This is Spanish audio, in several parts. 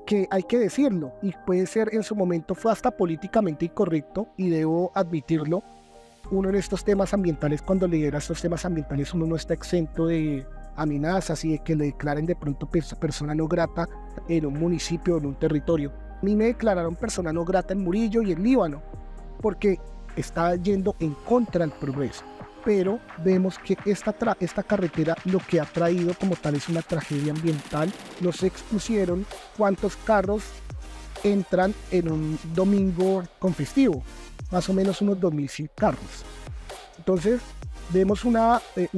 que hay que decirlo, y puede ser en su momento fue hasta políticamente incorrecto, y debo admitirlo. Uno en estos temas ambientales, cuando lidera estos temas ambientales, uno no está exento de amenazas y de que le declaren de pronto persona no grata en un municipio o en un territorio. A mí me declararon persona no grata en Murillo y en Líbano, porque está yendo en contra del progreso. Pero vemos que esta carretera lo que ha traído como tal es una tragedia ambiental. No se expusieron cuántos carros entran en un domingo con festivo, más o menos unos 2.100 carros. Entonces vemos un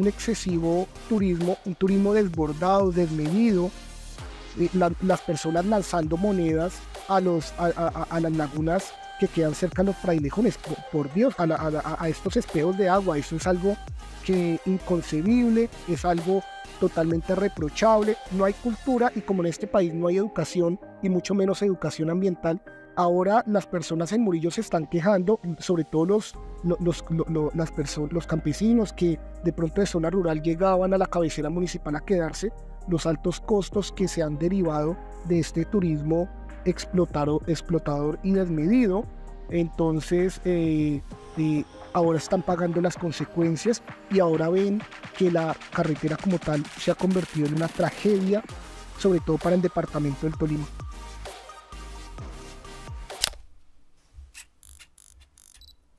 excesivo turismo, un turismo desbordado, desmedido, las personas lanzando monedas a las lagunas que quedan cerca de los frailejones. Por Dios, a estos espejos de agua. Eso es algo que inconcebible, es algo totalmente reprochable. No hay cultura, y como en este país no hay educación y mucho menos educación ambiental, ahora las personas en Murillo se están quejando, sobre todo los campesinos que de pronto de zona rural llegaban a la cabecera municipal a quedarse, los altos costos que se han derivado de este turismo explotador y desmedido. Entonces ahora están pagando las consecuencias, y ahora ven que la carretera como tal se ha convertido en una tragedia, sobre todo para el departamento del Tolima.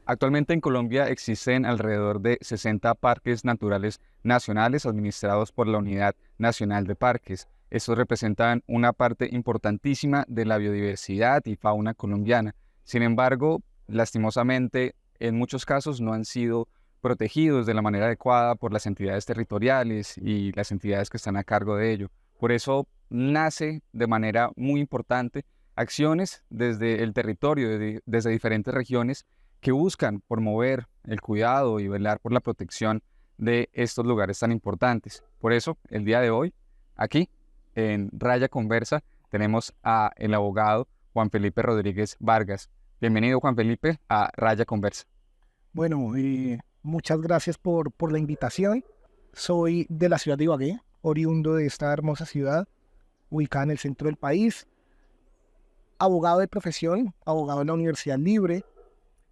Actualmente en Colombia existen alrededor de 60 parques naturales nacionales administrados por la Unidad Nacional de Parques. Estos representan una parte importantísima de la biodiversidad y fauna colombiana. Sin embargo, lastimosamente, en muchos casos no han sido protegidos de la manera adecuada por las entidades territoriales y las entidades que están a cargo de ello. Por eso nace de manera muy importante acciones desde el territorio, desde diferentes regiones, que buscan promover el cuidado y velar por la protección de estos lugares tan importantes. Por eso, el día de hoy, aquí en Raya Conversa, tenemos a el abogado Juan Felipe Rodríguez Vargas. Bienvenido, Juan Felipe, a Raya Conversa. Bueno, muchas gracias por la invitación. Soy de la ciudad de Ibagué, oriundo de esta hermosa ciudad, ubicada en el centro del país. Abogado de profesión, abogado de la Universidad Libre,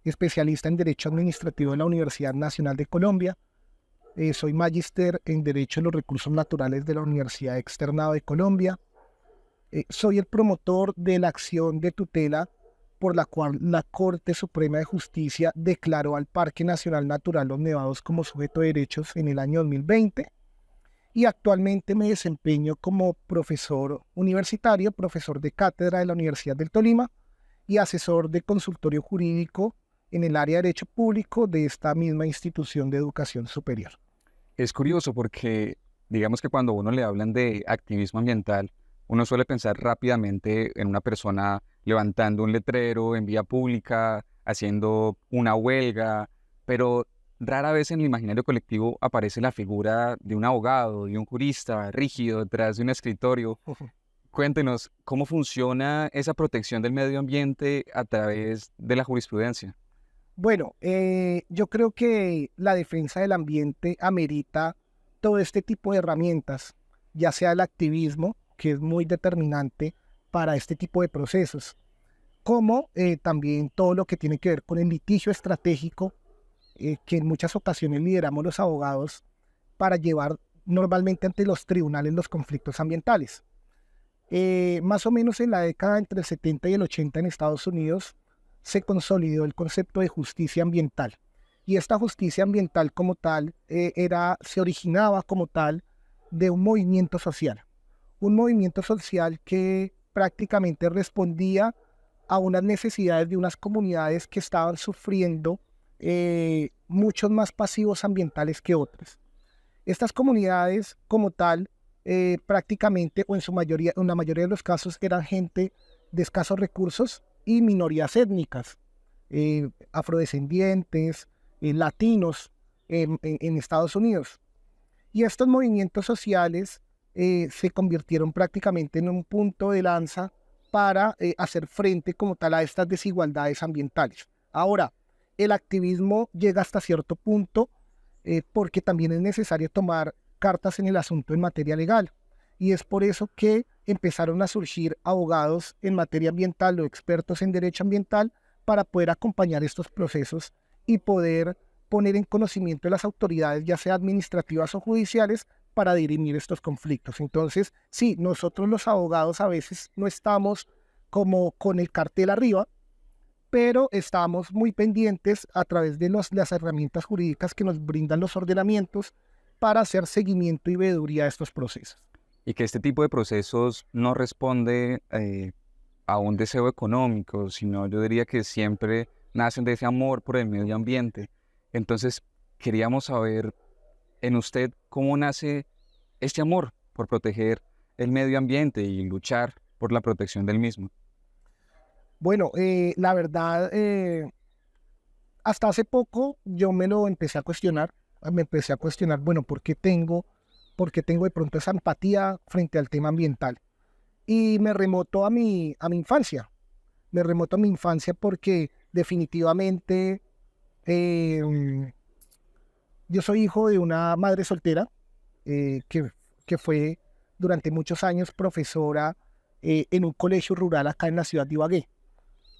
especialista en Derecho Administrativo de la Universidad Nacional de Colombia. Soy magíster en Derecho de los Recursos Naturales de la Universidad Externado de Colombia. Soy el promotor de la acción de tutela por la cual la Corte Suprema de Justicia declaró al Parque Nacional Natural Los Nevados como sujeto de derechos en el año 2020. Y actualmente me desempeño como profesor universitario, profesor de cátedra de la Universidad del Tolima y asesor de consultorio jurídico en el área de Derecho Público de esta misma institución de educación superior. Es curioso porque, digamos que cuando a uno le hablan de activismo ambiental, uno suele pensar rápidamente en una persona levantando un letrero en vía pública, haciendo una huelga, pero rara vez en el imaginario colectivo aparece la figura de un abogado, de un jurista rígido detrás de un escritorio. Cuéntenos, ¿cómo funciona esa protección del medio ambiente a través de la jurisprudencia? Bueno, yo creo que la defensa del ambiente amerita todo este tipo de herramientas, ya sea el activismo, que es muy determinante para este tipo de procesos, como también todo lo que tiene que ver con el litigio estratégico, que en muchas ocasiones lideramos los abogados para llevar normalmente ante los tribunales los conflictos ambientales. Más o menos en la década entre el 70 y el 80 en Estados Unidos se consolidó el concepto de justicia ambiental. Y esta justicia ambiental como tal se originaba como tal de un movimiento social. Un movimiento social que prácticamente respondía a unas necesidades de unas comunidades que estaban sufriendo muchos más pasivos ambientales que otras. Estas comunidades como tal prácticamente o en la mayoría de los casos eran gente de escasos recursos y minorías étnicas, afrodescendientes, latinos en Estados Unidos. Y estos movimientos sociales se convirtieron prácticamente en un punto de lanza para hacer frente como tal a estas desigualdades ambientales. Ahora, el activismo llega hasta cierto punto porque también es necesario tomar cartas en el asunto en materia legal. y es por eso que empezaron a surgir abogados en materia ambiental o expertos en derecho ambiental para poder acompañar estos procesos y poder poner en conocimiento de las autoridades, ya sea administrativas o judiciales, para dirimir estos conflictos. Entonces, sí, nosotros los abogados a veces no estamos como con el cartel arriba, pero estamos muy pendientes a través de las herramientas jurídicas que nos brindan los ordenamientos para hacer seguimiento y veeduría de estos procesos. Y que este tipo de procesos no responde a un deseo económico, sino yo diría que siempre nacen de ese amor por el medio ambiente. Entonces, queríamos saber en usted cómo nace este amor por proteger el medio ambiente y luchar por la protección del mismo. Bueno, la verdad, hasta hace poco yo me lo empecé a cuestionar, bueno, por qué tengo de pronto esa empatía frente al tema ambiental? Y me remoto a mi infancia, porque definitivamente eh, yo soy hijo de una madre soltera que fue durante muchos años profesora en un colegio rural acá en la ciudad de Ibagué,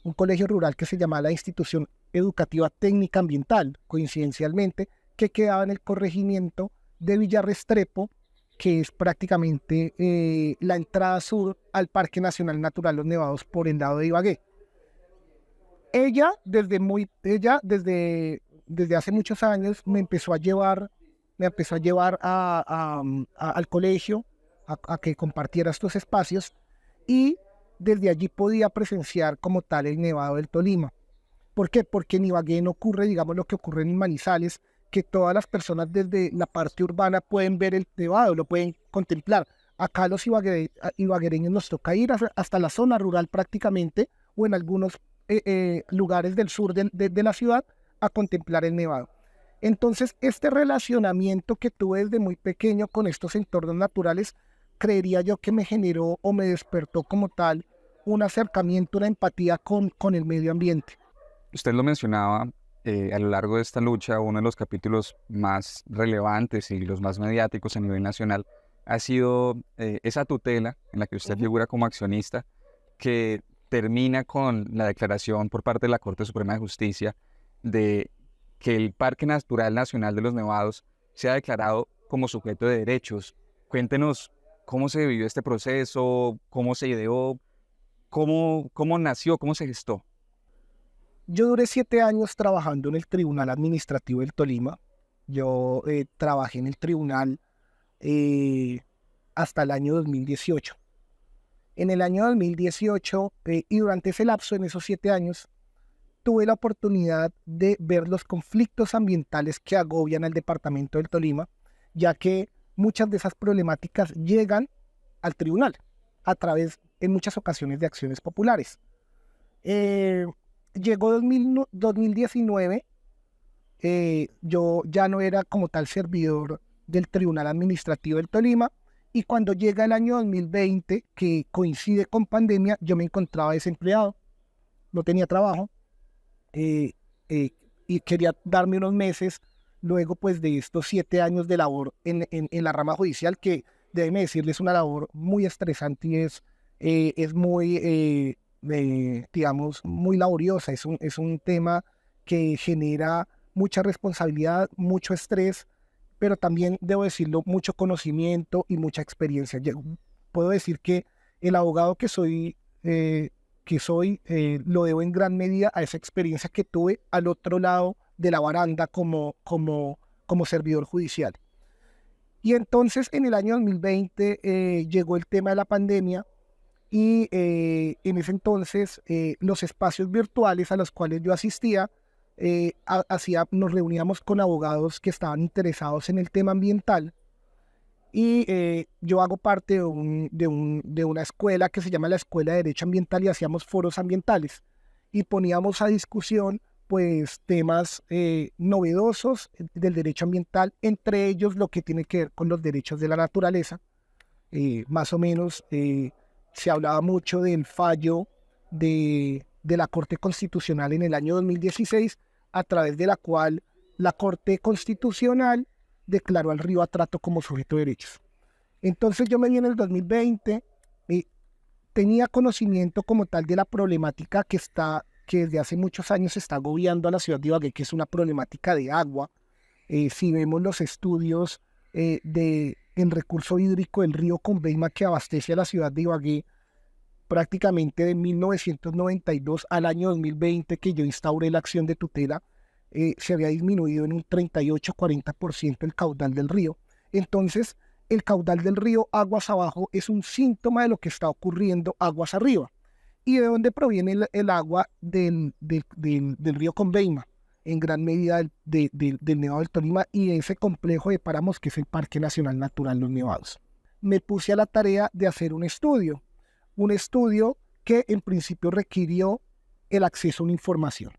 un colegio rural que se llamaba la Institución Educativa Técnica Ambiental, coincidencialmente, que quedaba en el corregimiento de Villarrestrepo, que es prácticamente la entrada sur al Parque Nacional Natural Los Nevados por el lado de Ibagué. Desde hace muchos años me empezó a llevar al colegio a que compartiera estos espacios, y desde allí podía presenciar como tal el Nevado del Tolima. ¿Por qué? Porque en Ibagué no ocurre, digamos, lo que ocurre en Manizales, que todas las personas desde la parte urbana pueden ver el nevado, lo pueden contemplar. Acá los ibaguereños nos toca ir hasta la zona rural prácticamente, o en algunos lugares del sur de la ciudad, a contemplar el nevado. Entonces, este relacionamiento que tuve desde muy pequeño con estos entornos naturales, creería yo que me generó o me despertó como tal un acercamiento, una empatía con el medio ambiente. Usted lo mencionaba a lo largo de esta lucha, uno de los capítulos más relevantes y los más mediáticos a nivel nacional ha sido esa tutela en la que usted figura como accionista, que termina con la declaración por parte de la Corte Suprema de Justicia de que el Parque Natural Nacional de los Nevados sea declarado como sujeto de derechos. Cuéntenos cómo se vivió este proceso, cómo se ideó, cómo nació, cómo se gestó. Yo duré 7 años trabajando en el Tribunal Administrativo del Tolima. Yo trabajé en el tribunal eh, hasta el año 2018. En el año 2018 y durante ese lapso, en esos 7 años, tuve la oportunidad de ver los conflictos ambientales que agobian al departamento del Tolima, ya que muchas de esas problemáticas llegan al tribunal a través, en muchas ocasiones, de acciones populares. Llegó 2019, yo ya no era como tal servidor del Tribunal Administrativo del Tolima, y cuando llega el año 2020, que coincide con pandemia, yo me encontraba desempleado, no tenía trabajo, eh, y quería darme unos meses luego pues de estos 7 años de labor en la rama judicial, que déjeme decirles, es una labor muy estresante y es muy, digamos, muy laboriosa. Es un tema que genera mucha responsabilidad, mucho estrés, pero también, debo decirlo, mucho conocimiento y mucha experiencia. Yo puedo decir que el abogado que soy, lo debo en gran medida a esa experiencia que tuve al otro lado de la baranda como servidor judicial. Y entonces en el año 2020 llegó el tema de la pandemia, y en ese entonces los espacios virtuales a los cuales yo asistía, nos reuníamos con abogados que estaban interesados en el tema ambiental, y yo hago parte de una escuela que se llama la Escuela de Derecho Ambiental, y hacíamos foros ambientales y poníamos a discusión pues temas novedosos del derecho ambiental, entre ellos lo que tiene que ver con los derechos de la naturaleza. Más o menos se hablaba mucho del fallo de la Corte Constitucional en el año 2016, a través de la cual la Corte Constitucional declaró al río Atrato como sujeto de derechos. Entonces yo me vi en el 2020, tenía conocimiento como tal de la problemática que desde hace muchos años está agobiando a la ciudad de Ibagué, que es una problemática de agua. Si vemos los estudios del recurso hídrico del río Conveima que abastece a la ciudad de Ibagué, prácticamente de 1992 al año 2020 que yo instauré la acción de tutela, se había disminuido en un 38-40% el caudal del río. Entonces, el caudal del río aguas abajo es un síntoma de lo que está ocurriendo aguas arriba. ¿Y de dónde proviene el agua del río Conveima? En gran medida del Nevado del Tolima y de ese complejo de páramos que es el Parque Nacional Natural Los Nevados. Me puse a la tarea de hacer un estudio que en principio requirió el acceso a una información.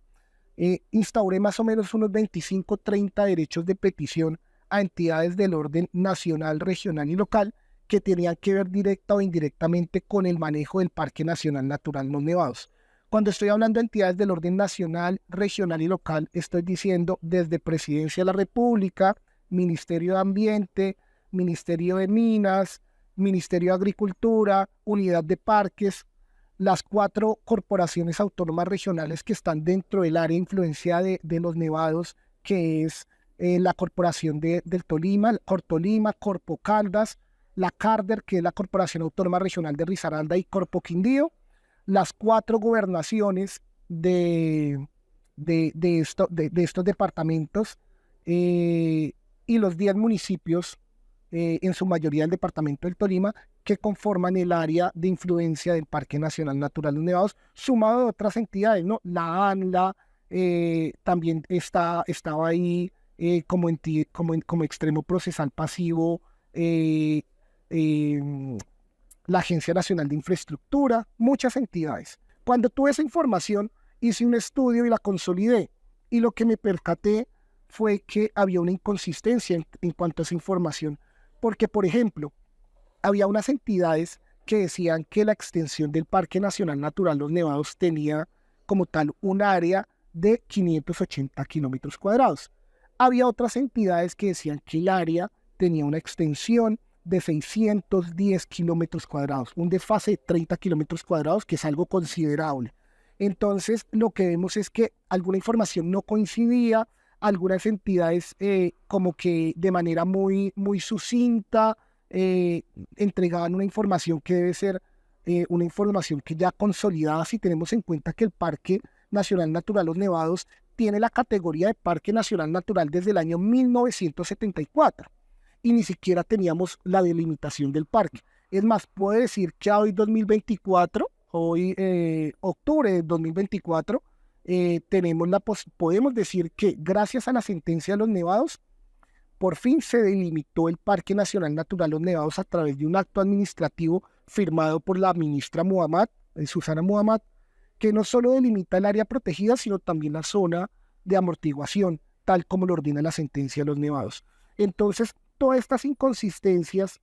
Instauré más o menos unos 25-30 derechos de petición a entidades del orden nacional, regional y local que tenían que ver directa o indirectamente con el manejo del Parque Nacional Natural Los Nevados. Cuando estoy hablando de entidades del orden nacional, regional y local, estoy diciendo desde Presidencia de la República, Ministerio de Ambiente, Ministerio de Minas, Ministerio de Agricultura, Unidad de Parques, las 4 corporaciones autónomas regionales que están dentro del área de influencia de los nevados, que es la Corporación del Tolima, Cortolima, Corpo Caldas, la CARDER, que es la Corporación Autónoma Regional de Risaralda, y Corpo Quindío, las 4 gobernaciones de estos departamentos, y los 10 municipios, en su mayoría el departamento del Tolima, que conforman el área de influencia del Parque Nacional Natural Los Nevados, sumado de otras entidades, ¿no? La ANLA también estaba ahí como extremo procesal pasivo, eh, eh, la Agencia Nacional de Infraestructura, muchas entidades. Cuando tuve esa información, hice un estudio y la consolidé, y lo que me percaté fue que había una inconsistencia en cuanto a esa información, porque, por ejemplo, había unas entidades que decían que la extensión del Parque Nacional Natural Los Nevados tenía como tal un área de 580 kilómetros cuadrados. Había otras entidades que decían que el área tenía una extensión de 610 kilómetros cuadrados, un desfase de 30 kilómetros cuadrados, que es algo considerable. Entonces, lo que vemos es que alguna información no coincidía, algunas entidades como que de manera muy sucinta entregaban una información que debe ser una información que ya consolidada, si tenemos en cuenta que el Parque Nacional Natural Los Nevados tiene la categoría de Parque Nacional Natural desde el año 1974 y ni siquiera teníamos la delimitación del parque. Es más, puedo decir que hoy 2024, octubre de 2024, podemos decir que gracias a la sentencia de Los Nevados, por fin se delimitó el Parque Nacional Natural Los Nevados a través de un acto administrativo firmado por la ministra Muhammad, Susana Muhammad, que no solo delimita el área protegida, sino también la zona de amortiguación, tal como lo ordena la sentencia de Los Nevados. Entonces, todas estas inconsistencias,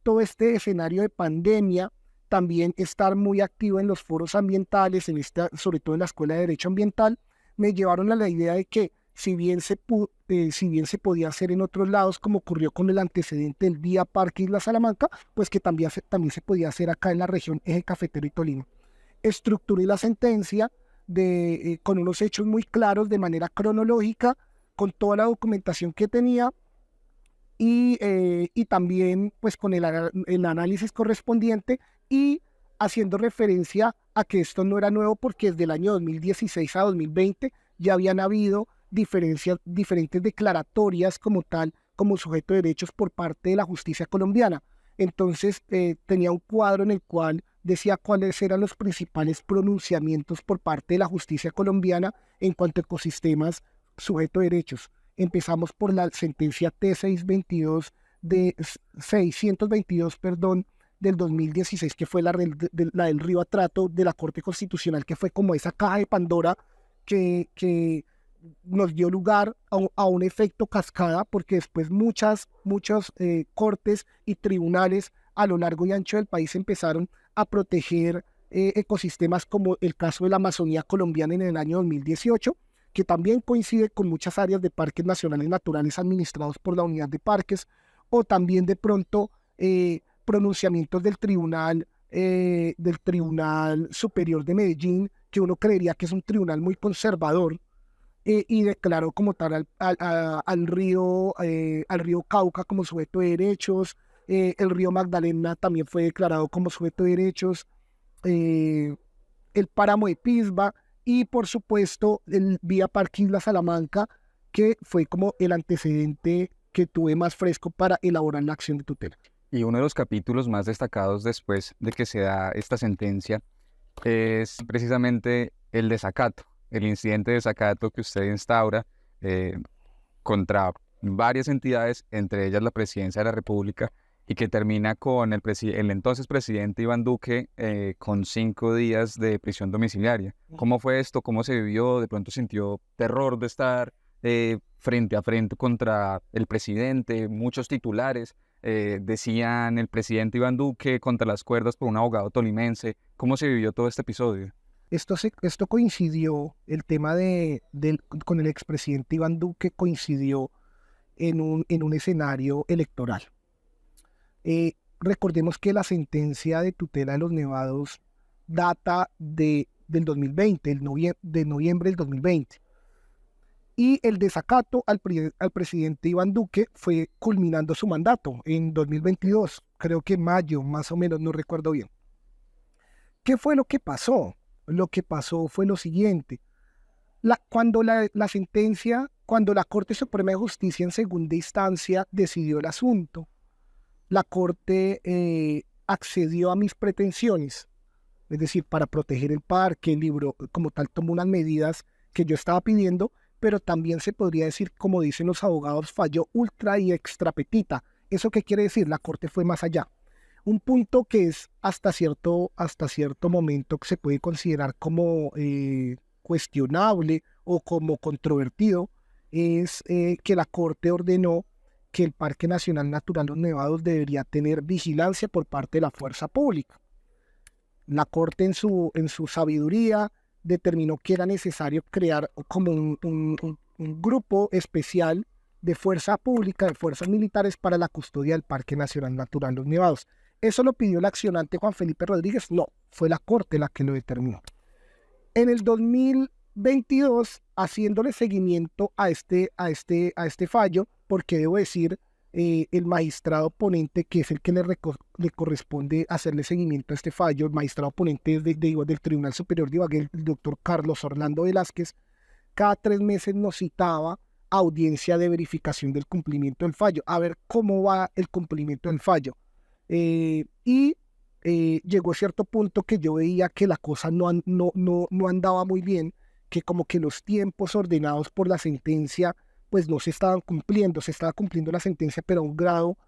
todo este escenario de pandemia, también estar muy activo en los foros ambientales, sobre todo en la Escuela de Derecho Ambiental, me llevaron a la idea de que si bien se podía hacer en otros lados, como ocurrió con el antecedente del Vía Parque Isla Salamanca, pues que también se podía hacer acá en la región Eje Cafetero y Tolima. Estructuré la sentencia con unos hechos muy claros, de manera cronológica, con toda la documentación que tenía, y también pues con el análisis correspondiente, y haciendo referencia a que esto no era nuevo, porque desde el año 2016 a 2020 ya habían habido diferentes declaratorias como tal, como sujeto de derechos por parte de la justicia colombiana. Entonces tenía un cuadro en el cual decía cuáles eran los principales pronunciamientos por parte de la justicia colombiana en cuanto a ecosistemas sujeto de derechos. Empezamos por la sentencia T622 del 2016, que fue la del Río Atrato de la Corte Constitucional, que fue como esa caja de Pandora que nos dio lugar a un efecto cascada, porque después muchos cortes y tribunales a lo largo y ancho del país empezaron a proteger ecosistemas, como el caso de la Amazonía colombiana en el año 2018, que también coincide con muchas áreas de parques nacionales naturales administrados por la Unidad de Parques, o también de pronto pronunciamientos del Tribunal Superior de Medellín, que uno creería que es un tribunal muy conservador, y declaró como tal al río Cauca como sujeto de derechos. El río Magdalena también fue declarado como sujeto de derechos. eh, el páramo de Pisba y por supuesto el Vía Parque Isla Salamanca, que fue como el antecedente que tuve más fresco para elaborar la acción de tutela. Y uno de los capítulos más destacados después de que se da esta sentencia es precisamente el desacato, el incidente de desacato que usted instaura eh, contra varias entidades, entre ellas la Presidencia de la República, y que termina con el entonces presidente Iván Duque con 5 días de prisión domiciliaria. ¿Cómo fue esto? ¿Cómo se vivió? ¿De pronto sintió terror de estar frente a frente contra el presidente? Muchos titulares decían el presidente Iván Duque contra las cuerdas por un abogado tolimense. ¿Cómo se vivió todo este episodio? Esto coincidió, el tema con el expresidente Iván Duque coincidió en un escenario electoral. Recordemos que la sentencia de tutela de los Nevados data del 2020, de noviembre del 2020. Y el desacato al presidente Iván Duque fue culminando su mandato en 2022, creo que en mayo, más o menos, no recuerdo bien. ¿Qué fue lo que pasó? Lo que pasó fue lo siguiente. Cuando la Corte Suprema de Justicia en segunda instancia decidió el asunto, la Corte accedió a mis pretensiones, es decir, para proteger el parque, el libro, como tal, tomó unas medidas que yo estaba pidiendo, pero también se podría decir, como dicen los abogados, falló ultra y extra petita. ¿Eso qué quiere decir? La Corte fue más allá. Un punto que es hasta cierto momento que se puede considerar como cuestionable o como controvertido, es que la Corte ordenó que el Parque Nacional Natural Los Nevados debería tener vigilancia por parte de la fuerza pública. La Corte en su sabiduría determinó que era necesario crear como un grupo especial de fuerza pública, de fuerzas militares para la custodia del Parque Nacional Natural Los Nevados. ¿Eso lo pidió el accionante Juan Felipe Rodríguez? No, fue la Corte la que lo determinó. En el 2022, haciéndole seguimiento a este fallo, porque debo decir, el magistrado ponente, que es el que le corresponde hacerle seguimiento a este fallo, el magistrado ponente del Tribunal Superior de Ibagué, el doctor Carlos Orlando Velázquez, cada 3 meses nos citaba audiencia de verificación del cumplimiento del fallo, a ver cómo va el cumplimiento del fallo. Llegó a cierto punto que yo veía que la cosa no andaba muy bien, que como que los tiempos ordenados por la sentencia pues no se estaban cumpliendo, se estaba cumpliendo la sentencia pero a un grado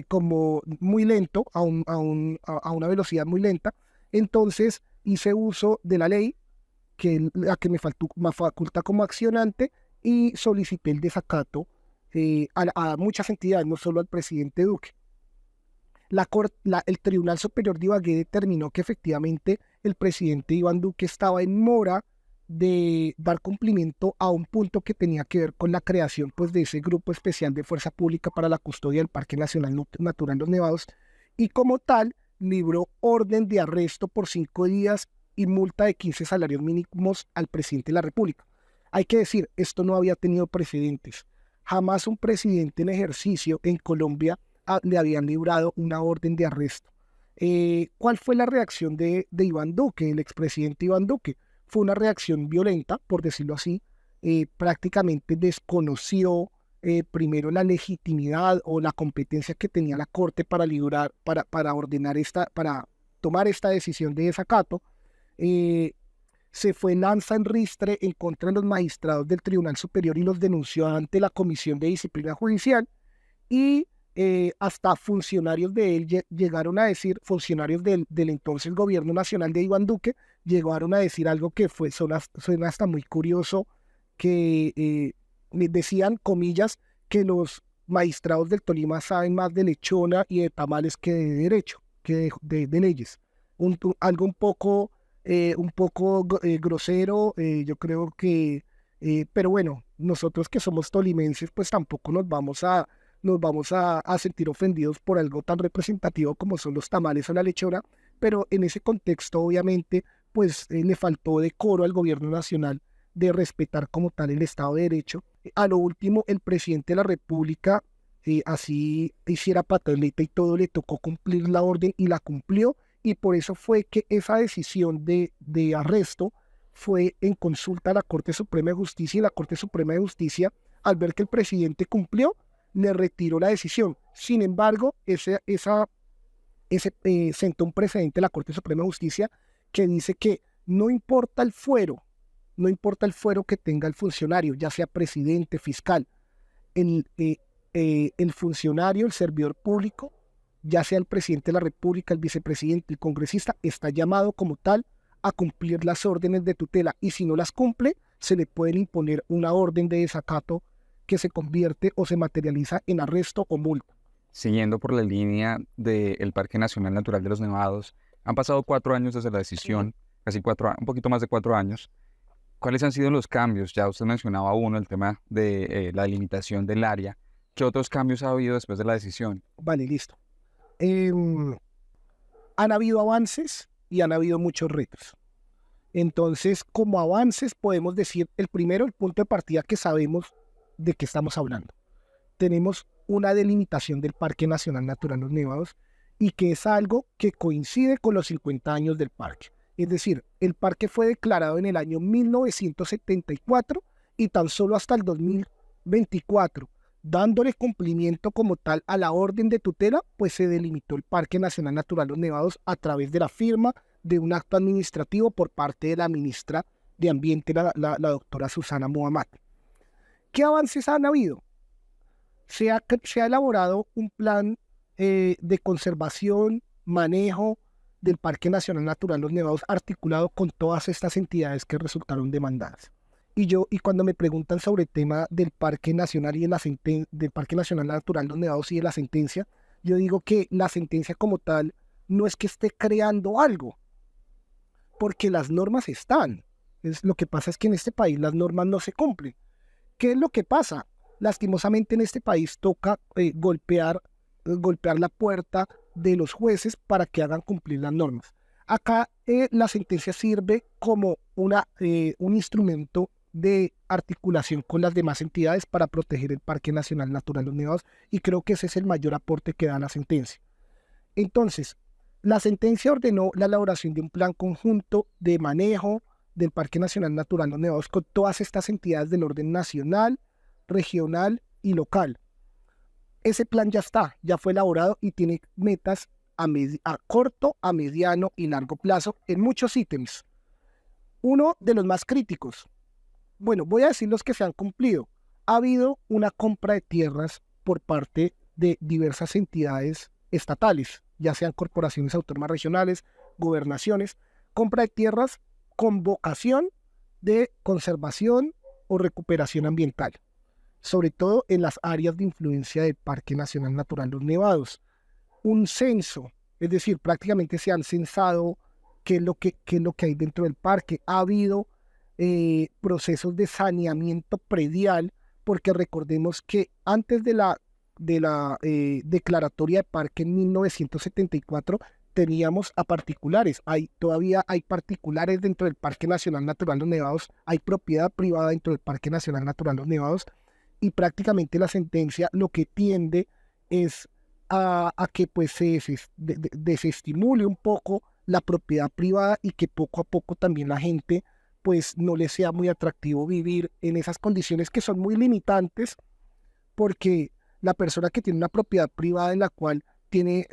como muy lento, a una velocidad muy lenta. Entonces hice uso de la ley la que me faculta como accionante y solicité el desacato a muchas entidades, no solo al presidente Duque. El Tribunal Superior de Ibagué determinó que efectivamente el presidente Iván Duque estaba en mora de dar cumplimiento a un punto que tenía que ver con la creación pues, de ese grupo especial de fuerza pública para la custodia del Parque Nacional Natural Los Nevados, y como tal libró orden de arresto por 5 días y multa de 15 salarios mínimos al presidente de la República. Hay que decir, esto no había tenido precedentes. Jamás un presidente en ejercicio en Colombia le habían librado una orden de arresto. ¿Cuál fue la reacción de Iván Duque, el expresidente Iván Duque? Fue una reacción violenta, por decirlo así. Prácticamente desconoció primero la legitimidad o la competencia que tenía la Corte para para tomar esta decisión de desacato. Se fue lanza en ristre en contra de los magistrados del Tribunal Superior y los denunció ante la Comisión de Disciplina Judicial, y hasta funcionarios de él llegaron a decir, funcionarios del entonces gobierno nacional de Iván Duque, llegaron a decir algo que suena hasta muy curioso, que decían, comillas, que los magistrados del Tolima saben más de lechona y de tamales que de derecho, que de leyes. Algo un poco grosero, yo creo que, pero bueno, nosotros que somos tolimenses, pues tampoco nos vamos a nos vamos a sentir ofendidos por algo tan representativo como son los tamales o la lechona, pero en ese contexto obviamente pues le faltó decoro al gobierno nacional de respetar como tal el Estado de Derecho. A lo último, el presidente de la República, así hiciera pataleta y todo, le tocó cumplir la orden y la cumplió, y por eso fue que esa decisión de arresto fue en consulta a la Corte Suprema de Justicia, y la Corte Suprema de Justicia, al ver que el presidente cumplió, le retiró la decisión. Sin embargo, sentó un precedente la Corte Suprema de Justicia que dice que no importa el fuero, no importa el fuero que tenga el funcionario, ya sea presidente, fiscal, el funcionario, el servidor público, ya sea el presidente de la República, el vicepresidente, el congresista, está llamado como tal a cumplir las órdenes de tutela, y si no las cumple, se le pueden imponer una orden de desacato que se convierte o se materializa en arresto o multa. Siguiendo por la línea del Parque Nacional Natural de los Nevados, han pasado 4 años desde la decisión, casi 4, un poquito más de 4 años. ¿Cuáles han sido los cambios? Ya usted mencionaba uno, el tema de la delimitación del área. ¿Qué otros cambios ha habido después de la decisión? Vale, listo. Han habido avances y han habido muchos retos. Entonces, como avances podemos decir, el primero, el punto de partida que sabemos de qué estamos hablando. Tenemos una delimitación del Parque Nacional Natural Los Nevados, y que es algo que coincide con los 50 años del parque. Es decir, el parque fue declarado en el año 1974 y tan solo hasta el 2024, dándole cumplimiento como tal a la orden de tutela, pues se delimitó el Parque Nacional Natural Los Nevados a través de la firma de un acto administrativo por parte de la ministra de Ambiente, la doctora Susana Muhammad. ¿Qué avances han habido? Se ha elaborado un plan de conservación, manejo del Parque Nacional Natural Los Nevados, articulado con todas estas entidades que resultaron demandadas. Y cuando me preguntan sobre el tema del Parque Nacional del Parque Nacional Natural Los Nevados y de la sentencia, yo digo que la sentencia como tal no es que esté creando algo, porque las normas están. Lo que pasa es que en este país las normas no se cumplen. ¿Qué es lo que pasa? Lastimosamente en este país toca golpear la puerta de los jueces para que hagan cumplir las normas. Acá la sentencia sirve como un instrumento de articulación con las demás entidades para proteger el Parque Nacional Natural Los Nevados, y creo que ese es el mayor aporte que da la sentencia. Entonces, la sentencia ordenó la elaboración de un plan conjunto de manejo del Parque Nacional Natural Los Nevados con todas estas entidades del orden nacional, regional y local. Ese plan ya fue elaborado y tiene metas a corto, a mediano y largo plazo en muchos ítems. Uno de los más críticos, bueno, voy a decir los que se han cumplido. Ha habido una compra de tierras por parte de diversas entidades estatales, ya sean corporaciones autónomas regionales, gobernaciones, compra de tierras con vocación de conservación o recuperación ambiental, sobre todo en las áreas de influencia del Parque Nacional Natural Los Nevados. Un censo, es decir, prácticamente se han censado qué es lo que hay dentro del parque. Ha habido procesos de saneamiento predial, porque recordemos que antes de la declaratoria de parque en 1974, teníamos a particulares. Todavía hay particulares dentro del Parque Nacional Natural Los Nevados, hay propiedad privada dentro del Parque Nacional Natural Los Nevados, y prácticamente la sentencia lo que tiende es a que pues se desestimule un poco la propiedad privada, y que poco a poco también la gente pues no le sea muy atractivo vivir en esas condiciones que son muy limitantes, porque la persona que tiene una propiedad privada en la cual tiene,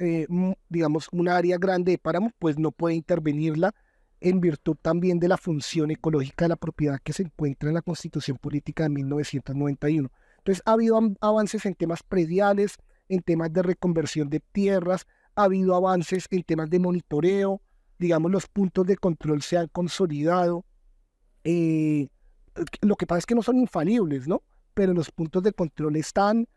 digamos, un área grande de páramo, pues no puede intervenirla en virtud también de la función ecológica de la propiedad que se encuentra en la Constitución Política de 1991. Entonces ha habido avances en temas prediales, en temas de reconversión de tierras, ha habido avances en temas de monitoreo, digamos, los puntos de control se han consolidado. Lo que pasa es que no son infalibles, ¿no? Pero los puntos de control están.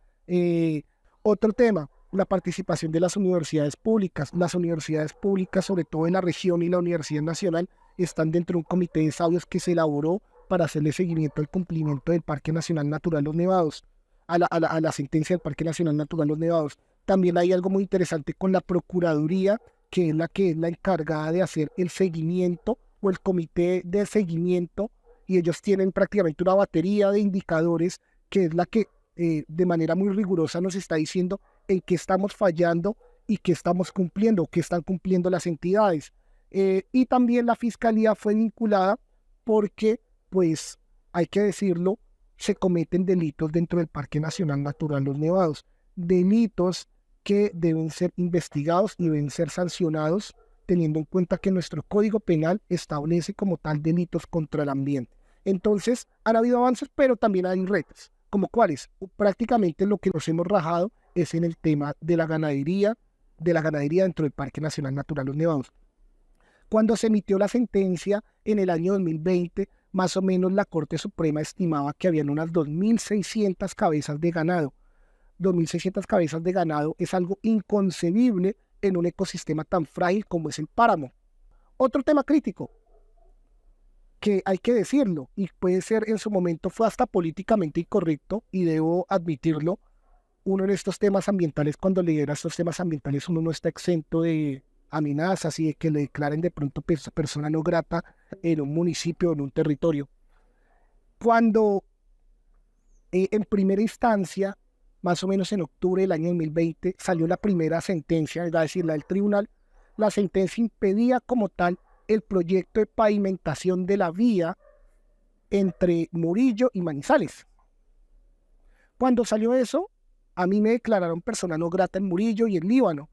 Otro tema, la participación de las universidades públicas. Las universidades públicas, sobre todo en la región y la Universidad Nacional, están dentro de un comité de sabios que se elaboró para hacerle seguimiento al cumplimiento del Parque Nacional Natural Los Nevados. a la sentencia del Parque Nacional Natural Los Nevados. También hay algo muy interesante con la Procuraduría, que es la encargada de hacer el seguimiento o el comité de seguimiento, y ellos tienen prácticamente una batería de indicadores que es la que de manera muy rigurosa nos está diciendo en qué estamos fallando y qué estamos cumpliendo, qué están cumpliendo las entidades. Y también la Fiscalía fue vinculada porque, pues, hay que decirlo, se cometen delitos dentro del Parque Nacional Natural Los Nevados. Delitos que deben ser investigados y deben ser sancionados, teniendo en cuenta que nuestro Código Penal establece como tal delitos contra el ambiente. Entonces, han habido avances, pero también hay retos. ¿Como cuáles? Prácticamente lo que nos hemos rajado es en el tema de la ganadería dentro del Parque Nacional Natural Los Nevados. Cuando se emitió la sentencia en el año 2020, más o menos la Corte Suprema estimaba que habían unas 2.600 cabezas de ganado. 2.600 cabezas de ganado es algo inconcebible en un ecosistema tan frágil como es el páramo. Otro tema crítico, que hay que decirlo, y puede ser en su momento fue hasta políticamente incorrecto, y debo admitirlo, uno en estos temas ambientales, cuando lidera estos temas ambientales, uno no está exento de amenazas y de que le declaren de pronto persona no grata en un municipio o en un territorio. Cuando en primera instancia, más o menos en octubre del año 2020, salió la primera sentencia, es decir, la del tribunal, la sentencia impedía como tal el proyecto de pavimentación de la vía entre Murillo y Manizales. Cuando salió eso, a mí me declararon persona no grata en Murillo y en Líbano,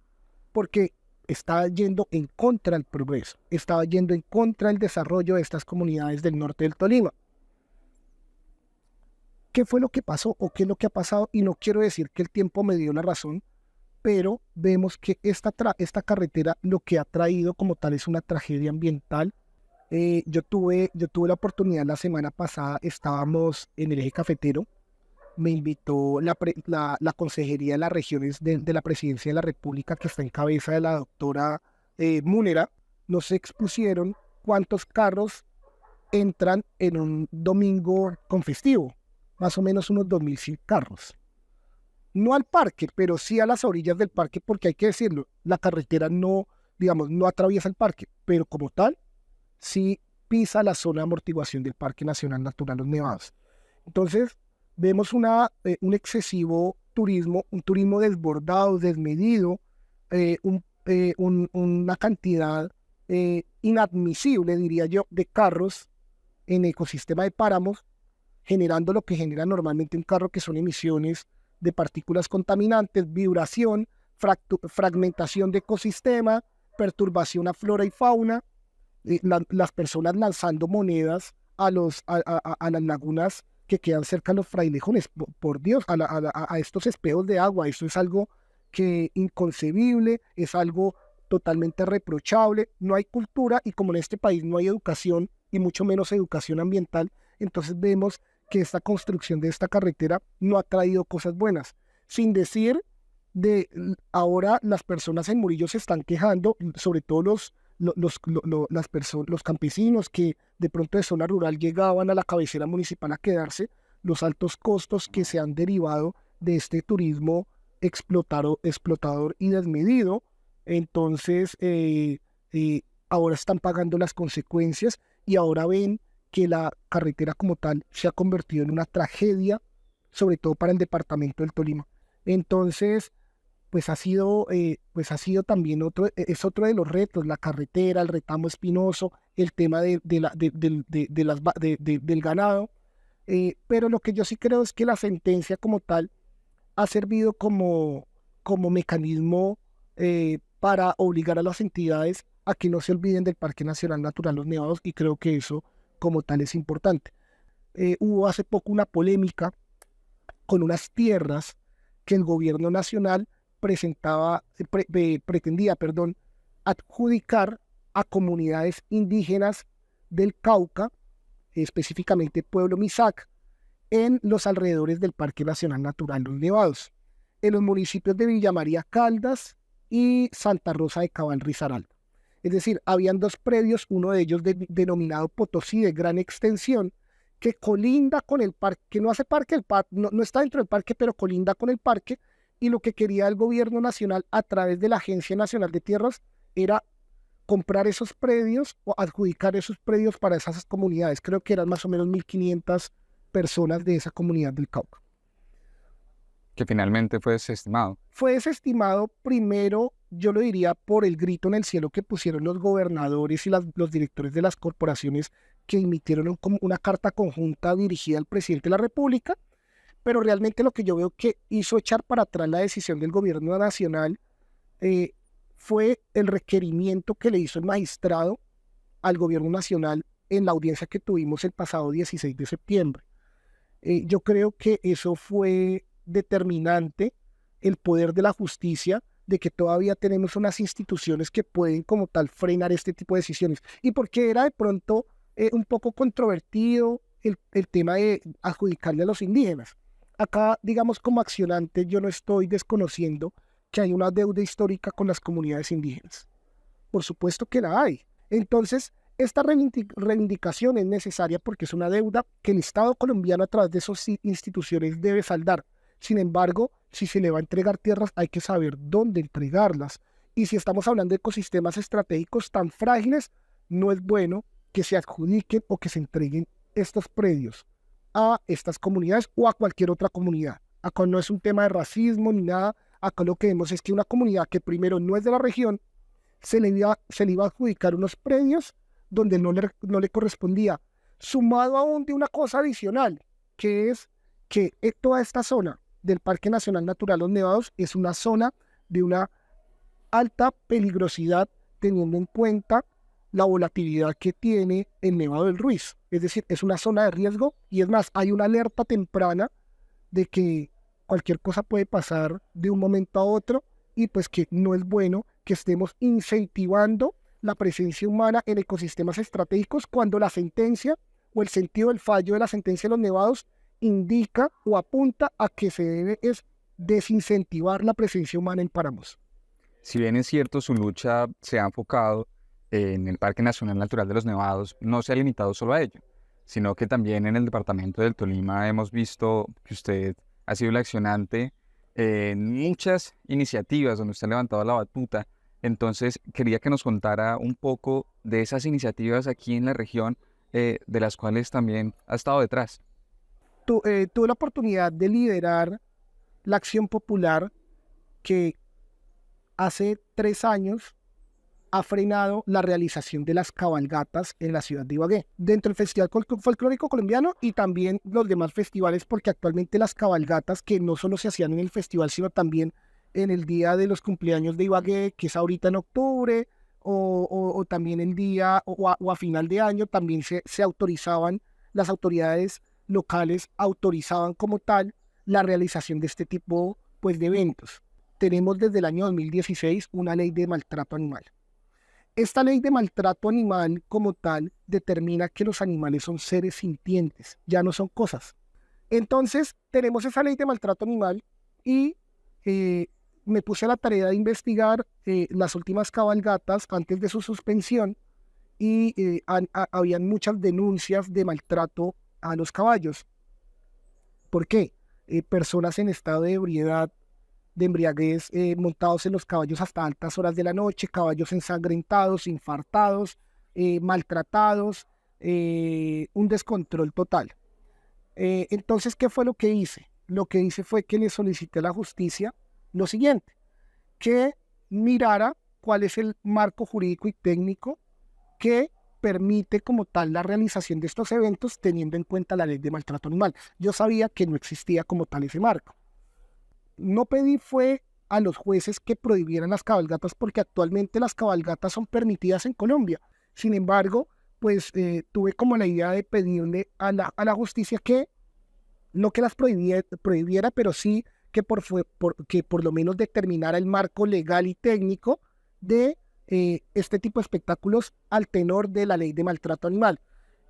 porque estaba yendo en contra del progreso, estaba yendo en contra del desarrollo de estas comunidades del norte del Tolima. ¿Qué fue lo que pasó o qué es lo que ha pasado? Y no quiero decir que el tiempo me dio la razón, pero vemos que esta carretera lo que ha traído como tal es una tragedia ambiental. Yo tuve la oportunidad la semana pasada, estábamos en el eje cafetero, me invitó la Consejería de las Regiones de la Presidencia de la República, que está en cabeza de la doctora Múnera. Nos expusieron cuántos carros entran en un domingo con festivo, más o menos unos 2.100 carros. No al parque, pero sí a las orillas del parque, porque hay que decirlo, la carretera no, digamos, no atraviesa el parque, pero como tal, sí pisa la zona de amortiguación del Parque Nacional Natural Los Nevados. Entonces, vemos un excesivo turismo, un turismo desbordado, desmedido, una cantidad inadmisible, diría yo, de carros en ecosistema de páramos, generando lo que genera normalmente un carro, que son emisiones de partículas contaminantes, vibración, fragmentación de ecosistema, perturbación a flora y fauna, las personas lanzando monedas a las lagunas que quedan cerca de los frailejones. Por Dios, a estos espejos de agua. Esto es algo que inconcebible, es algo totalmente reprochable. No hay cultura, y como en este país no hay educación, y mucho menos educación ambiental, entonces vemos que esta construcción de esta carretera no ha traído cosas buenas. Sin decir de ahora las personas en Murillo se están quejando, sobre todo los campesinos que de pronto de zona rural llegaban a la cabecera municipal a quedarse, los altos costos que se han derivado de este turismo explotador y desmedido. Entonces ahora están pagando las consecuencias, y ahora ven que la carretera como tal se ha convertido en una tragedia, sobre todo para el departamento del Tolima. Entonces, pues ha sido también es otro de los retos, la carretera, el retamo espinoso, el tema del ganado. Pero lo que yo sí creo es que la sentencia como tal ha servido como mecanismo para obligar a las entidades a que no se olviden del Parque Nacional Natural Los Nevados, y creo que eso como tal es importante. Hubo hace poco una polémica con unas tierras que el gobierno nacional pretendía adjudicar a comunidades indígenas del Cauca, específicamente Pueblo Misac, en los alrededores del Parque Nacional Natural Los Nevados, en los municipios de Villa María Caldas y Santa Rosa de Cabal Risaralda. Es decir, habían dos predios, uno de ellos denominado Potosí, de gran extensión, que colinda con el parque, que no hace parque, no está dentro del parque, pero colinda con el parque, y lo que quería el gobierno nacional a través de la Agencia Nacional de Tierras era comprar esos predios o adjudicar esos predios para esas comunidades. Creo que eran más o menos 1.500 personas de esa comunidad del Cauca. Que finalmente fue desestimado. Fue desestimado primero, yo lo diría, por el grito en el cielo que pusieron los gobernadores y los directores de las corporaciones que emitieron como una carta conjunta dirigida al presidente de la República, pero realmente lo que yo veo que hizo echar para atrás la decisión del gobierno nacional fue el requerimiento que le hizo el magistrado al gobierno nacional en la audiencia que tuvimos el pasado 16 de septiembre. Yo creo que eso fue determinante, el poder de la justicia, de que todavía tenemos unas instituciones que pueden como tal frenar este tipo de decisiones. Y porque era de pronto un poco controvertido el tema de adjudicarle a los indígenas. Acá, digamos, como accionante, yo no estoy desconociendo que hay una deuda histórica con las comunidades indígenas. Por supuesto que la hay. Entonces, esta reivindicación es necesaria porque es una deuda que el Estado colombiano a través de sus instituciones debe saldar. Sin embargo, si se le va a entregar tierras, hay que saber dónde entregarlas. Y si estamos hablando de ecosistemas estratégicos tan frágiles, no es bueno que se adjudiquen o que se entreguen estos predios a estas comunidades o a cualquier otra comunidad. Acá no es un tema de racismo ni nada. Acá lo que vemos es que una comunidad que primero no es de la región, se le iba a adjudicar unos predios donde no le correspondía, sumado aún de una cosa adicional, que es que toda esta zona del Parque Nacional Natural Los Nevados es una zona de una alta peligrosidad, teniendo en cuenta la volatilidad que tiene el Nevado del Ruiz. Es decir, es una zona de riesgo y es más, hay una alerta temprana de que cualquier cosa puede pasar de un momento a otro y pues que no es bueno que estemos incentivando la presencia humana en ecosistemas estratégicos cuando la sentencia o el sentido del fallo de la sentencia de los nevados indica o apunta a que se debe es desincentivar la presencia humana en páramos. Si bien es cierto, su lucha se ha enfocado en el Parque Nacional Natural de los Nevados, no se ha limitado solo a ello, sino que también en el departamento del Tolima hemos visto que usted ha sido el accionante en muchas iniciativas donde usted ha levantado la batuta. Entonces, quería que nos contara un poco de esas iniciativas aquí en la región, de las cuales también ha estado detrás. Tuve la oportunidad de liderar la acción popular que hace 3 años ha frenado la realización de las cabalgatas en la ciudad de Ibagué, dentro del Festival Folclórico Colombiano y también los demás festivales, porque actualmente las cabalgatas que no solo se hacían en el festival, sino también en el día de los cumpleaños de Ibagué, que es ahorita en octubre, o también el día o a final de año, también se autorizaban, las autoridades locales autorizaban como tal la realización de este tipo pues, de eventos. Tenemos desde el año 2016 una ley de maltrato animal. Esta ley de maltrato animal como tal determina que los animales son seres sintientes, ya no son cosas. Entonces tenemos esa ley de maltrato animal y me puse a la tarea de investigar las últimas cabalgatas antes de su suspensión y habían muchas denuncias de maltrato a los caballos. ¿Por qué? Personas en estado de ebriedad, de embriaguez, montados en los caballos hasta altas horas de la noche, caballos ensangrentados, infartados, maltratados, un descontrol total. Entonces, ¿qué fue lo que hice? Lo que hice fue que le solicité a la justicia lo siguiente, que mirara cuál es el marco jurídico y técnico que permite como tal la realización de estos eventos teniendo en cuenta la ley de maltrato animal. Yo sabía que no existía como tal ese marco. No pedí fue a los jueces que prohibieran las cabalgatas porque actualmente las cabalgatas son permitidas en Colombia. Sin embargo, pues tuve como la idea de pedirle a la justicia que no que las prohibiera, pero sí que que por lo menos determinara el marco legal y técnico de este tipo de espectáculos al tenor de la ley de maltrato animal.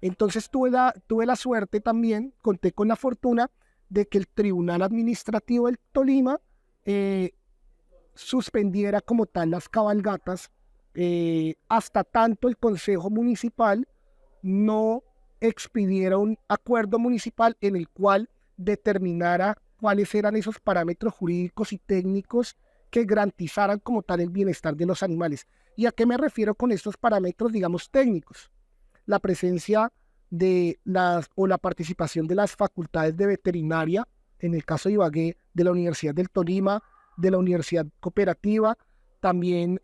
Entonces tuve la suerte también, conté con la fortuna de que el Tribunal Administrativo del Tolima suspendiera como tal las cabalgatas hasta tanto el Consejo Municipal no expidiera un acuerdo municipal en el cual determinara cuáles eran esos parámetros jurídicos y técnicos que garantizaran como tal el bienestar de los animales. ¿Y a qué me refiero con estos parámetros, digamos, técnicos? La presencia de la participación de las facultades de veterinaria, en el caso de Ibagué, de la Universidad del Tolima, de la Universidad Cooperativa, también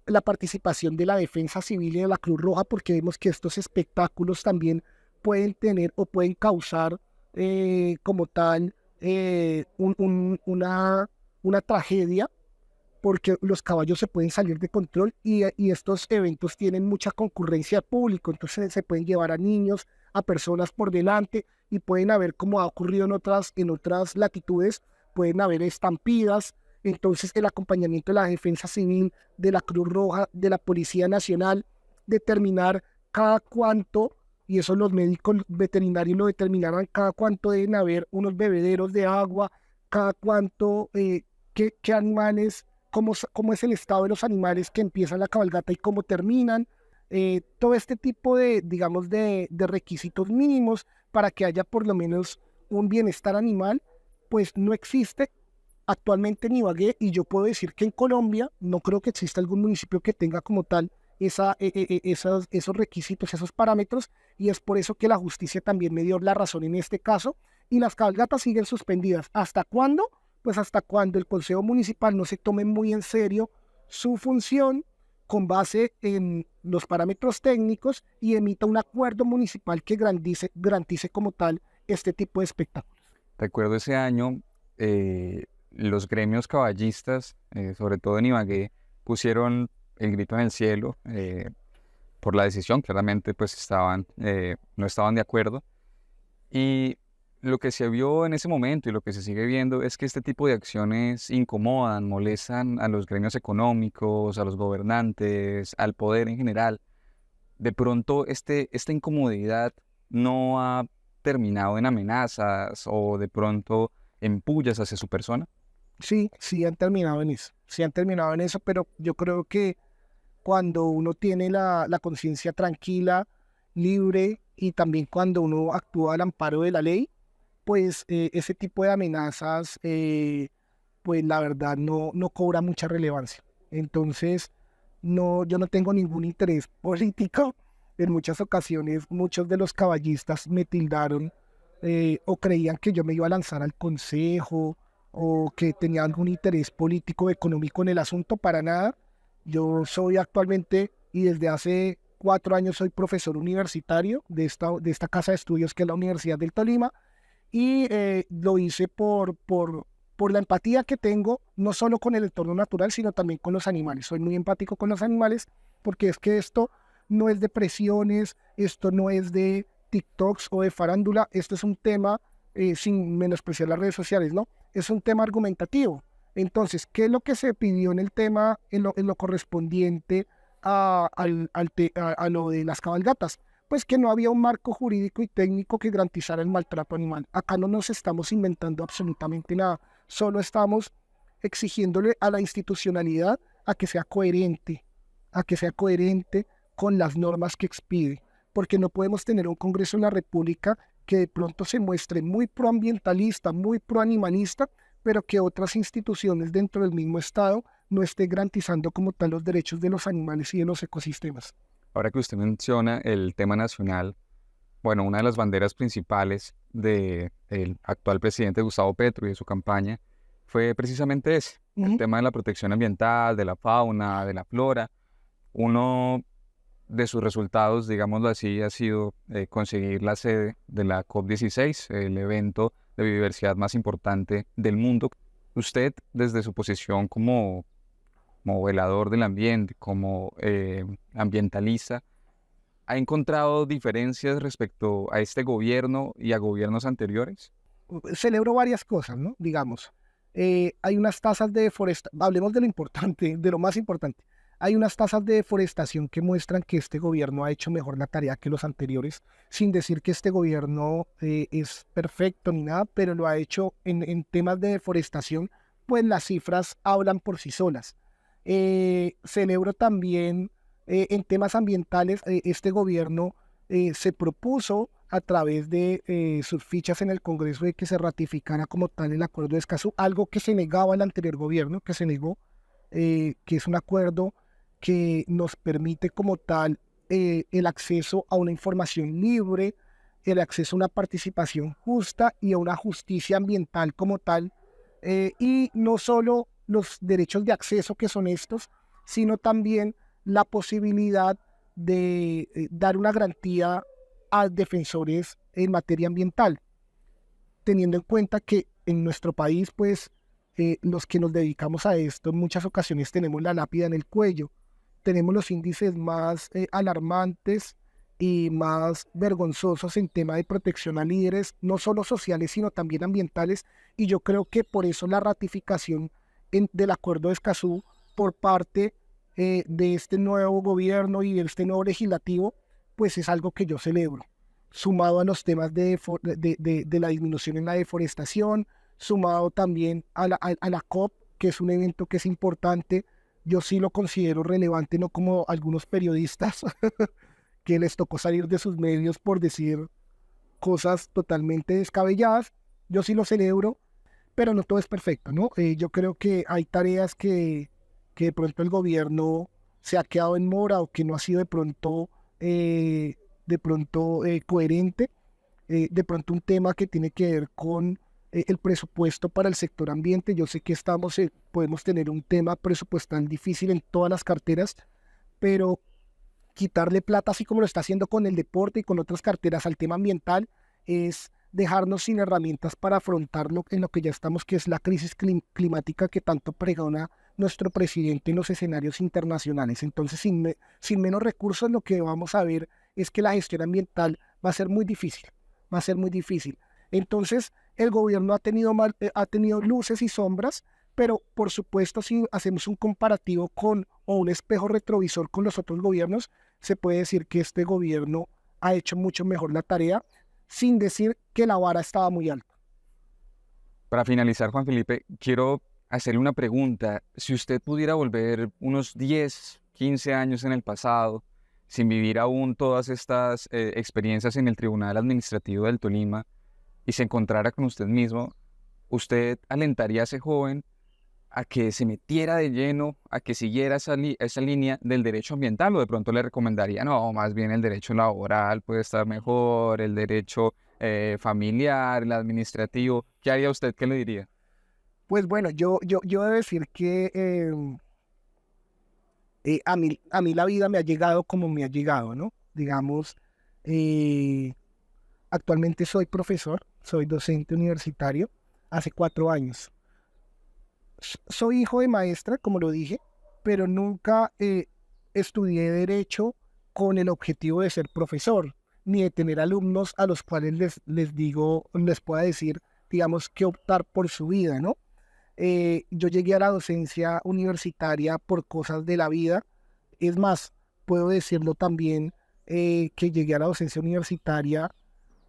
la participación de la Defensa Civil y de la Cruz Roja, porque vemos que estos espectáculos también pueden tener o pueden causar como tal una tragedia, porque los caballos se pueden salir de control y estos eventos tienen mucha concurrencia al público, entonces se pueden llevar a niños, a personas por delante y pueden haber, como ha ocurrido en otras latitudes, pueden haber estampidas. Entonces el acompañamiento de la Defensa Civil, de la Cruz Roja, de la Policía Nacional, determinar cada cuánto, y eso los médicos veterinarios lo determinarán, cada cuánto deben haber unos bebederos de agua, cada cuánto, qué animales, cómo es el estado de los animales que empiezan la cabalgata y cómo terminan, todo este tipo de, digamos, de requisitos mínimos para que haya por lo menos un bienestar animal, pues no existe actualmente en Ibagué, y yo puedo decir que en Colombia no creo que exista algún municipio que tenga como tal esos requisitos, esos parámetros, y es por eso que la justicia también me dio la razón en este caso, y las cabalgatas siguen suspendidas. ¿Hasta cuándo? Pues hasta cuando el Consejo Municipal no se tome muy en serio su función con base en los parámetros técnicos y emita un acuerdo municipal que garantice como tal este tipo de espectáculos. Recuerdo ese año, los gremios caballistas, sobre todo en Ibagué, pusieron el grito en el cielo por la decisión. Claramente pues no estaban de acuerdo. Y lo que se vio en ese momento y lo que se sigue viendo es que este tipo de acciones incomodan, molestan a los gremios económicos, a los gobernantes, al poder en general. De pronto esta incomodidad no ha terminado en amenazas o de pronto en pullas hacia su persona. Sí, sí han terminado en eso, sí han terminado en eso, pero yo creo que cuando uno tiene la conciencia tranquila, libre, y también cuando uno actúa al amparo de la ley, pues ese tipo de amenazas, pues la verdad no cobra mucha relevancia. Entonces, no, yo no tengo ningún interés político. En muchas ocasiones, muchos de los caballistas me tildaron o creían que yo me iba a lanzar al consejo o que tenía algún interés político o económico en el asunto. Para nada. Yo soy actualmente y desde hace 4 años soy profesor universitario de esta casa de estudios que es la Universidad del Tolima, y lo hice por la empatía que tengo, no solo con el entorno natural, sino también con los animales. Soy muy empático con los animales, porque es que esto no es de presiones, esto no es de TikToks o de farándula, esto es un tema, sin menospreciar las redes sociales, ¿no? Es un tema argumentativo. Entonces, ¿qué es lo que se pidió en el tema, en lo correspondiente a lo de las cabalgatas? Pues que no había un marco jurídico y técnico que garantizara el maltrato animal. Acá no nos estamos inventando absolutamente nada, solo estamos exigiéndole a la institucionalidad a que sea coherente con las normas que expide, porque no podemos tener un Congreso de la República que de pronto se muestre muy proambientalista, muy proanimalista, pero que otras instituciones dentro del mismo Estado no estén garantizando como tal los derechos de los animales y de los ecosistemas. Ahora que usted menciona el tema nacional, bueno, una de las banderas principales del actual presidente Gustavo Petro y de su campaña fue precisamente ese, el tema de la protección ambiental, de la fauna, de la flora. Uno de sus resultados, digámoslo así, ha sido conseguir la sede de la COP16, el evento de biodiversidad más importante del mundo. Usted, desde su posición como velador del ambiente, como ambientalista, ¿ha encontrado diferencias respecto a este gobierno y a gobiernos anteriores? Celebro varias cosas, ¿no? Digamos, hay unas tasas de deforestación, hablemos de lo importante, de lo más importante. Hay unas tasas de deforestación que muestran que este gobierno ha hecho mejor la tarea que los anteriores, sin decir que este gobierno es perfecto ni nada, pero lo ha hecho en temas de deforestación, pues las cifras hablan por sí solas. Celebro también en temas ambientales, este gobierno se propuso a través de sus fichas en el Congreso de que se ratificara como tal el acuerdo de Escazú, algo que se negaba el anterior gobierno, que se negó, que es un acuerdo que nos permite como tal el acceso a una información libre, el acceso a una participación justa y a una justicia ambiental como tal, y no solo los derechos de acceso que son estos, sino también la posibilidad de dar una garantía a defensores en materia ambiental, teniendo en cuenta que en nuestro país, pues, los que nos dedicamos a esto en muchas ocasiones tenemos la lápida en el cuello, tenemos los índices más alarmantes y más vergonzosos en tema de protección a líderes, no solo sociales, sino también ambientales, y yo creo que por eso la ratificación del Acuerdo de Escazú por parte de este nuevo gobierno y de este nuevo legislativo, pues es algo que yo celebro, sumado a los temas de la disminución en la deforestación, sumado también a la COP, que es un evento que es importante. Yo sí lo considero relevante, no como algunos periodistas que les tocó salir de sus medios por decir cosas totalmente descabelladas. Yo sí lo celebro, pero no todo es perfecto, ¿no? Yo creo que hay tareas que de pronto el gobierno se ha quedado en mora o que no ha sido de pronto coherente, de pronto un tema que tiene que ver con el presupuesto para el sector ambiente. Yo sé que podemos tener un tema presupuestal difícil en todas las carteras, pero quitarle plata, así como lo está haciendo con el deporte y con otras carteras al tema ambiental, es dejarnos sin herramientas para afrontarlo en lo que ya estamos, que es la crisis climática que tanto pregona nuestro presidente en los escenarios internacionales. Entonces, sin menos recursos, lo que vamos a ver es que la gestión ambiental va a ser muy difícil, va a ser muy difícil. Entonces, el gobierno ha tenido luces y sombras, pero por supuesto, si hacemos un comparativo o un espejo retrovisor con los otros gobiernos, se puede decir que este gobierno ha hecho mucho mejor la tarea, sin decir que la vara estaba muy alta. Para finalizar, Juan Felipe, quiero hacerle una pregunta. Si usted pudiera volver unos 10, 15 años en el pasado, sin vivir aún todas estas experiencias en el Tribunal Administrativo del Tolima, y se encontrara con usted mismo, ¿usted alentaría a ese joven a que se metiera de lleno, a que siguiera esa línea del derecho ambiental, o de pronto le recomendaría, no, más bien el derecho laboral puede estar mejor, el derecho familiar, el administrativo? ¿Qué haría usted? ¿Qué le diría? Pues bueno, yo debo decir que a mí la vida me ha llegado como me ha llegado, ¿no? Digamos, eh, actualmente soy profesor, soy docente universitario hace 4 años. Soy hijo de maestra, como lo dije, pero nunca estudié derecho con el objetivo de ser profesor, ni de tener alumnos a los cuales les pueda decir, digamos, que optar por su vida, ¿no? Yo llegué a la docencia universitaria por cosas de la vida. Es más, puedo decirlo también, que llegué a la docencia universitaria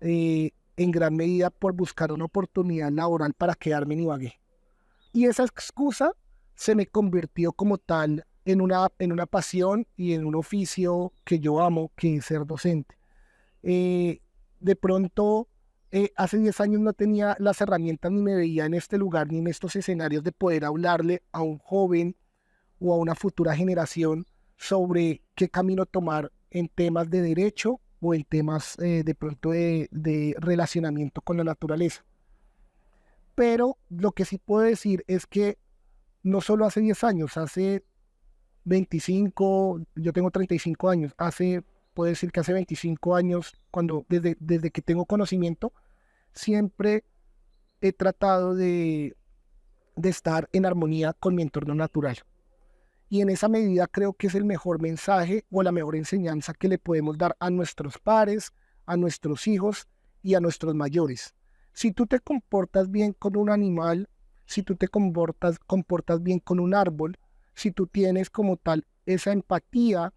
en gran medida por buscar una oportunidad laboral para quedarme en Ibagué. Y esa excusa se me convirtió como tal en una pasión y en un oficio que yo amo, que es ser docente. De pronto, hace 10 años no tenía las herramientas ni me veía en este lugar ni en estos escenarios de poder hablarle a un joven o a una futura generación sobre qué camino tomar en temas de derecho o en temas de pronto de relacionamiento con la naturaleza. Pero lo que sí puedo decir es que no solo hace 10 años, hace 25, yo tengo 35 años, puedo decir que hace 25 años, desde que tengo conocimiento, siempre he tratado de estar en armonía con mi entorno natural. Y en esa medida creo que es el mejor mensaje o la mejor enseñanza que le podemos dar a nuestros pares, a nuestros hijos y a nuestros mayores. Si tú te comportas bien con un animal, si tú te comportas bien con un árbol, si tú tienes como tal esa empatía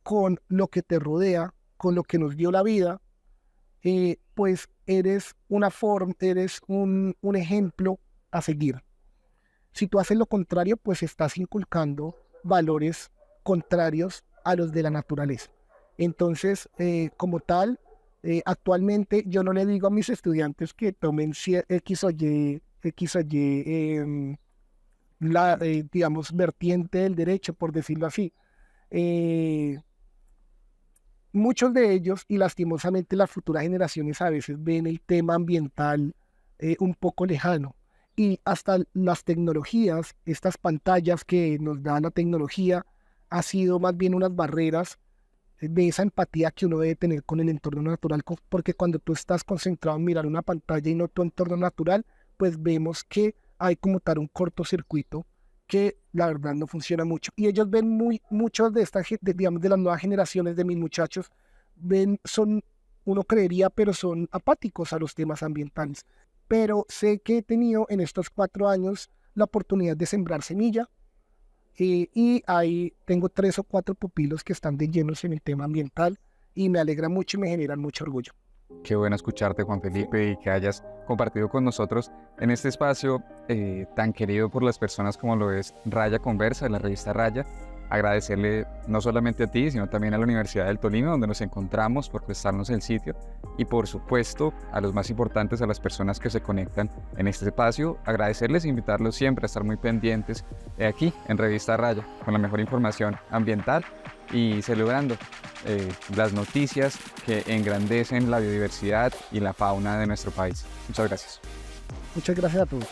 con lo que te rodea, con lo que nos dio la vida, pues eres un ejemplo a seguir. Si tú haces lo contrario, pues estás inculcando valores contrarios a los de la naturaleza. Entonces, como tal, actualmente yo no le digo a mis estudiantes que tomen X o Y digamos, vertiente del derecho, por decirlo así. Eh, Muchos de ellos, y lastimosamente las futuras generaciones a veces ven el tema ambiental un poco lejano. Y hasta las tecnologías, estas pantallas que nos da la tecnología, ha sido más bien unas barreras de esa empatía que uno debe tener con el entorno natural, porque cuando tú estás concentrado en mirar una pantalla y no tu entorno natural, pues vemos que hay como tal un cortocircuito que la verdad no funciona mucho. Y ellos ven muchos de estas, digamos, de las nuevas generaciones de mis muchachos, uno creería, pero son apáticos a los temas ambientales. Pero sé que he tenido en estos 4 años la oportunidad de sembrar semilla, y ahí tengo 3 o 4 pupilos que están de llenos en el tema ambiental y me alegra mucho y me generan mucho orgullo. Qué bueno escucharte, Juan Felipe, y que hayas compartido con nosotros en este espacio tan querido por las personas como lo es Raya Conversa, de la revista Raya. Agradecerle no solamente a ti, sino también a la Universidad del Tolima, donde nos encontramos, por prestarnos el sitio, y por supuesto a los más importantes, a las personas que se conectan en este espacio, agradecerles e invitarlos siempre a estar muy pendientes aquí en Revista Raya, con la mejor información ambiental y celebrando las noticias que engrandecen la biodiversidad y la fauna de nuestro país. Muchas gracias. Muchas gracias a todos.